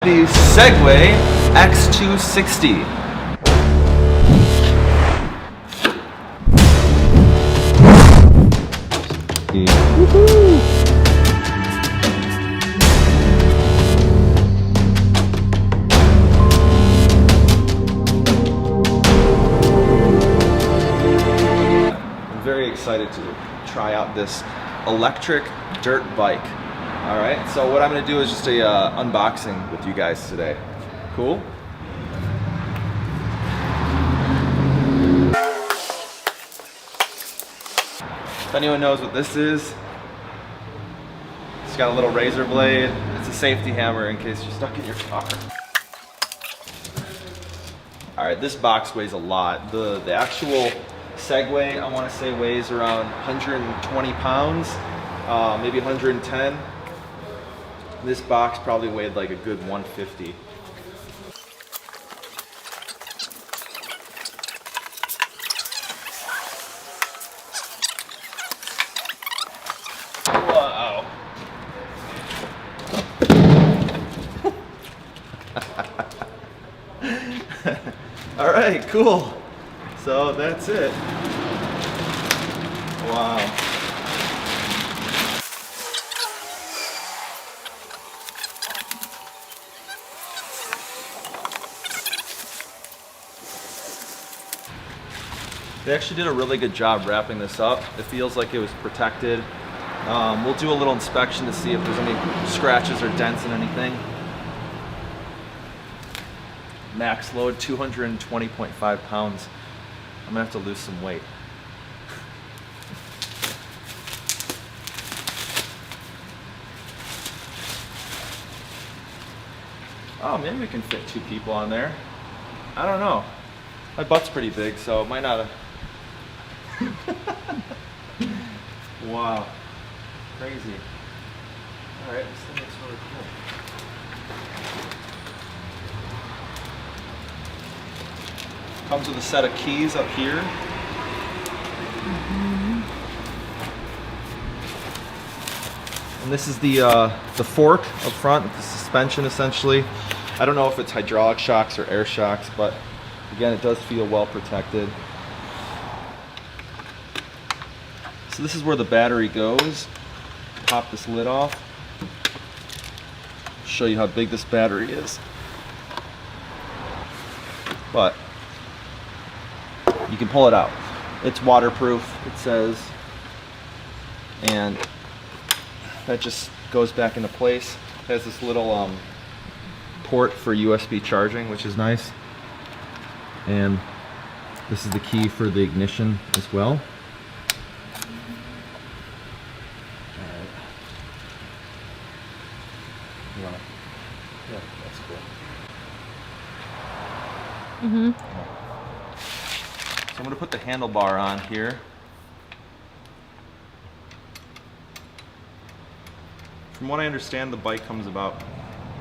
The Segway X260. I'm very excited to try out this electric dirt bike. Alright, so what I'm going to do is just a unboxing with you guys today. Cool? If anyone knows what this is, it's got a little razor blade. It's a safety hammer in case you're stuck in your car. Alright, this box weighs a lot. The actual Segway, I want to say, weighs around 120 pounds, maybe 110. This box probably weighed like a good 150. Wow. All right, cool. So that's it. Wow. They actually did a really good job wrapping this up. It feels like it was protected. We'll do a little inspection to see if there's any scratches or dents in anything. Max load 220.5 pounds. I'm gonna have to lose some weight. Oh, maybe we can fit 2 people on there. I don't know. My butt's pretty big, so it might not have. Wow. Crazy. Alright, this thing looks really cool. Comes with a set of keys up here. And this is the fork up front, the suspension essentially. I don't know if it's hydraulic shocks or air shocks, but again, it does feel well protected. So this is where the battery goes. Pop this lid off. Show you how big this battery is. But you can pull it out. It's waterproof, it says. And that just goes back into place. It has this little port for USB charging, which is nice. And this is the key for the ignition as well. Alright. Yeah, that's cool. So I'm going to put the handlebar on here. From what I understand, the bike comes about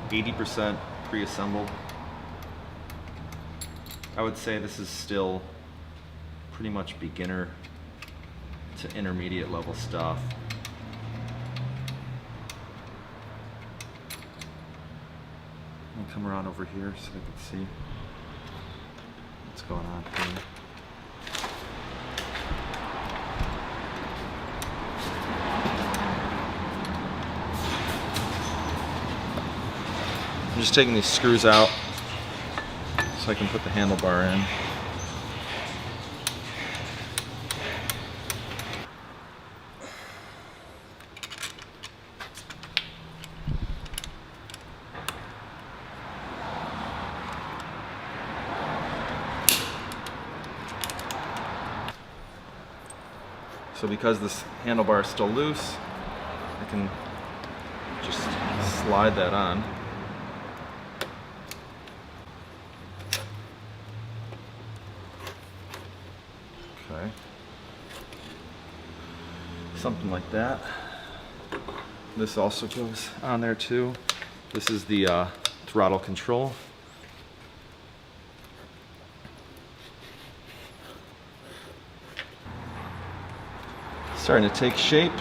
80% pre-assembled. I would say this is still pretty much beginner to intermediate level stuff. I'll come around over here so they can see what's going on here. I'm just taking these screws out so I can put the handlebar in. So because this handlebar is still loose, I can just slide that on. Okay. Something like that. This also goes on there too. This is the throttle control. Starting to take shape.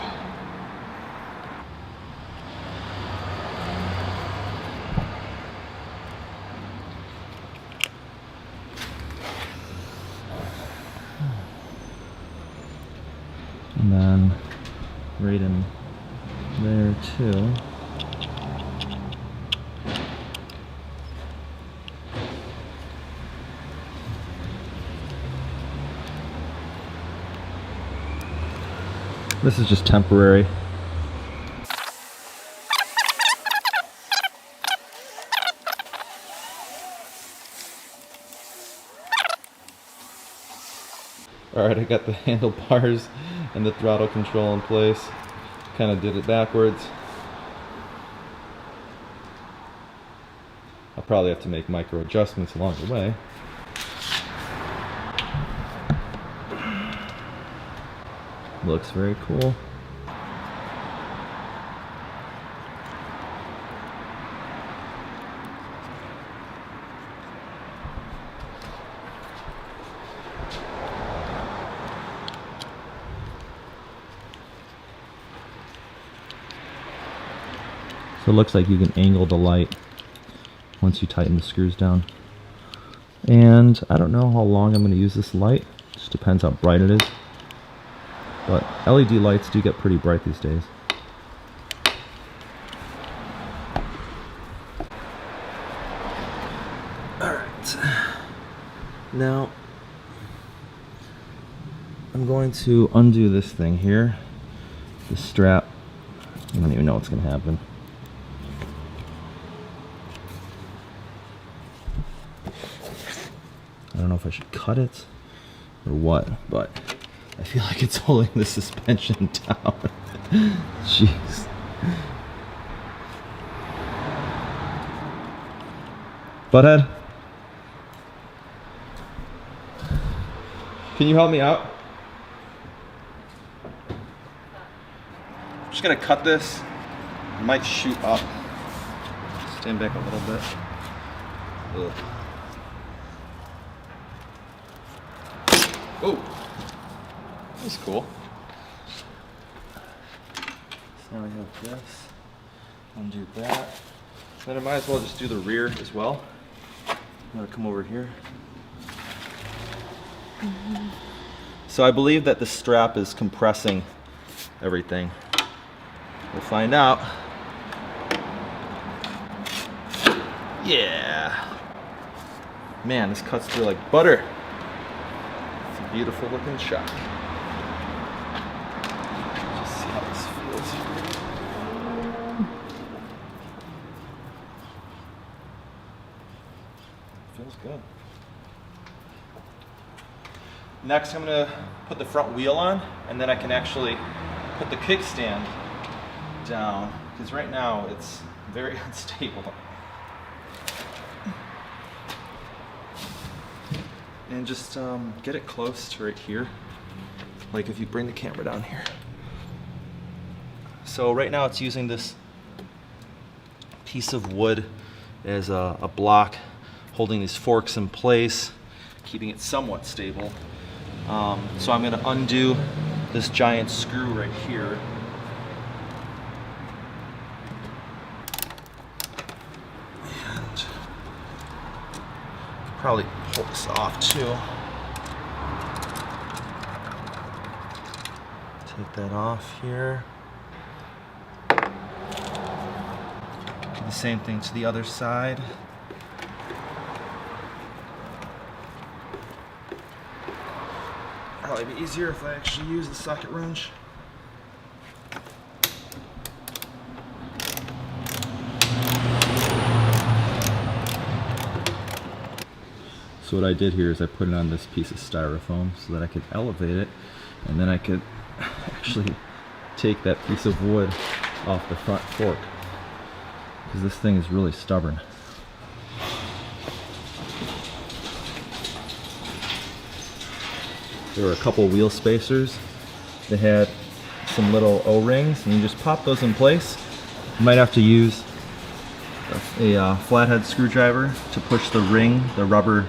right in there too. This is just temporary. Alright, I got the handlebars and the throttle control in place. Kind of did it backwards. I'll probably have to make micro adjustments along the way. Looks very cool. So it looks like you can angle the light once you tighten the screws down. And I don't know how long I'm going to use this light. Just depends how bright it is. But LED lights do get pretty bright these days. Alright. Now, I'm going to undo this thing here. This strap. I don't even know what's going to happen. I don't know if I should cut it or what, but I feel like it's holding the suspension down. Jeez. Butthead? Can you help me out? I'm just gonna cut this. It might shoot up. Stand back a little bit. Ugh. Oh, that's cool. So now we have this. Undo that. Then I might as well just do the rear as well. I'm gonna come over here. So I believe that the strap is compressing everything. We'll find out. Yeah. Man, this cuts through like butter. Beautiful looking shot. Just see how this feels here. Feels good. Next I'm going to put the front wheel on, and then I can actually put the kickstand down, because right now it's very unstable. And just get it close to right here, like if you bring the camera down here. So right now it's using this piece of wood as a block, holding these forks in place, keeping it somewhat stable. So I'm going to undo this giant screw right here. And probably pull this off too. Take that off here. Do the same thing to the other side. Probably be easier if I actually use the socket wrench. So what I did here is I put it on this piece of styrofoam so that I could elevate it, and then I could actually take that piece of wood off the front fork, because this thing is really stubborn. There were a couple wheel spacers that had some little O-rings, and you just pop those in place. You might have to use a flathead screwdriver to push the ring, the rubber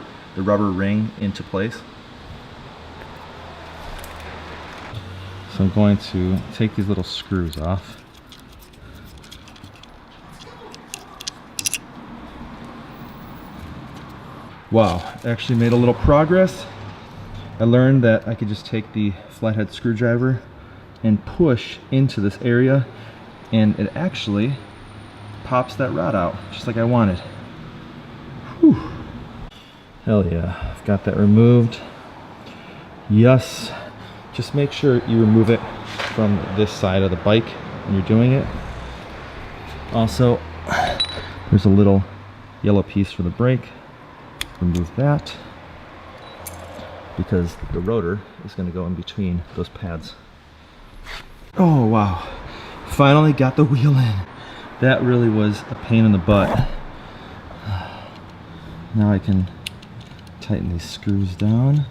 ring into place. So I'm going to take these little screws off. Wow, actually made a little progress. I learned that I could just take the flathead screwdriver and push into this area, and it actually pops that rod out just like I wanted. Whew. Hell yeah, I've got that removed. Yes, just make sure you remove it from this side of the bike when you're doing it. Also, there's a little yellow piece for the brake. Remove that, because the rotor is going to go in between those pads. Oh wow, finally got the wheel in. That really was a pain in the butt. Now I can tighten these screws down.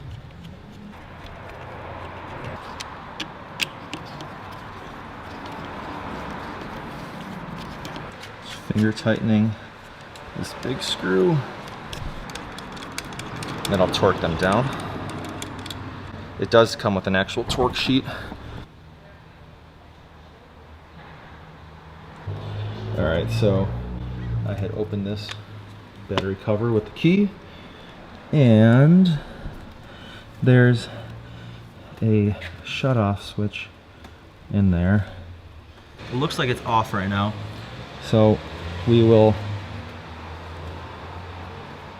Finger tightening this big screw. Then I'll torque them down. It does come with an actual torque sheet. Alright, so I had opened this battery cover with the key, and there's a shut-off switch in there. It looks like it's off right now, so we will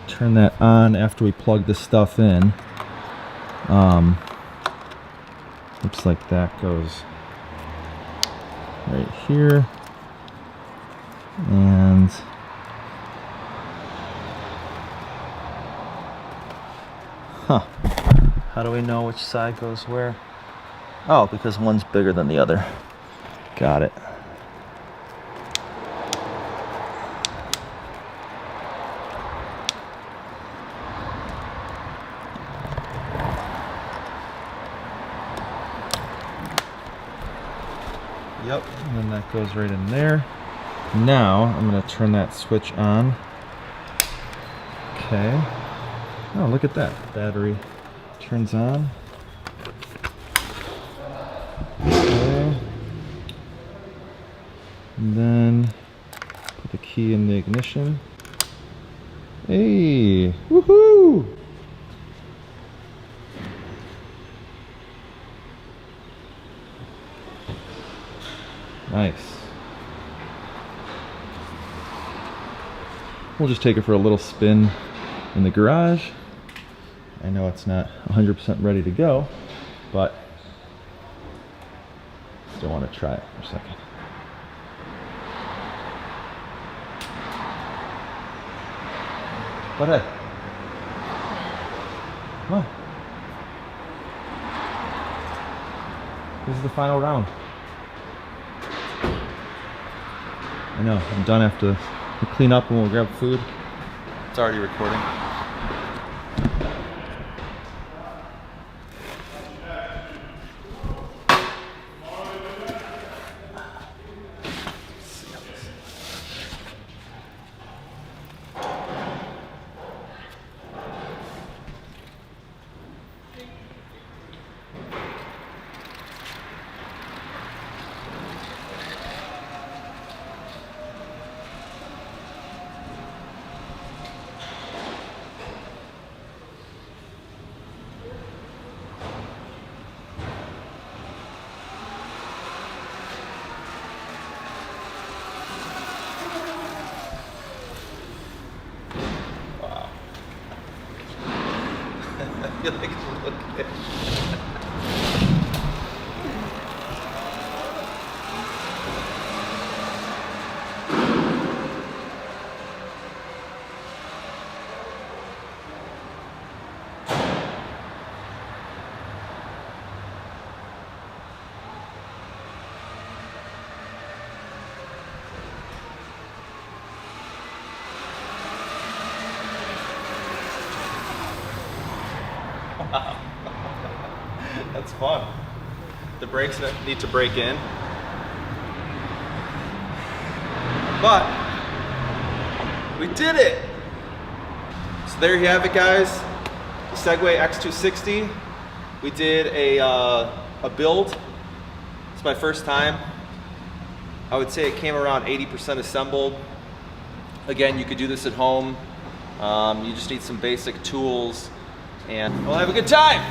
turn that on after we plug this stuff in. Looks like that goes right here, and how do we know which side goes where? Oh, because one's bigger than the other. Got it. Yep, and then that goes right in there. Now I'm going to turn that switch on. Okay. Oh, look at that. Battery turns on. Okay. And then put the key in the ignition. Hey! Woohoo! Nice. We'll just take it for a little spin in the garage. I know it's not 100% ready to go, but still want to try it for a second. But hey, come on. This is the final round. I know, I'm done after we clean up and we'll grab food. It's already recording. I feel like it's a little kid. Wow. That's fun. The brakes need to break in. But we did it! So there you have it, guys. The Segway X260. We did a build. It's my first time. I would say it came around 80% assembled. Again, you could do this at home. You just need some basic tools and we'll have a good time.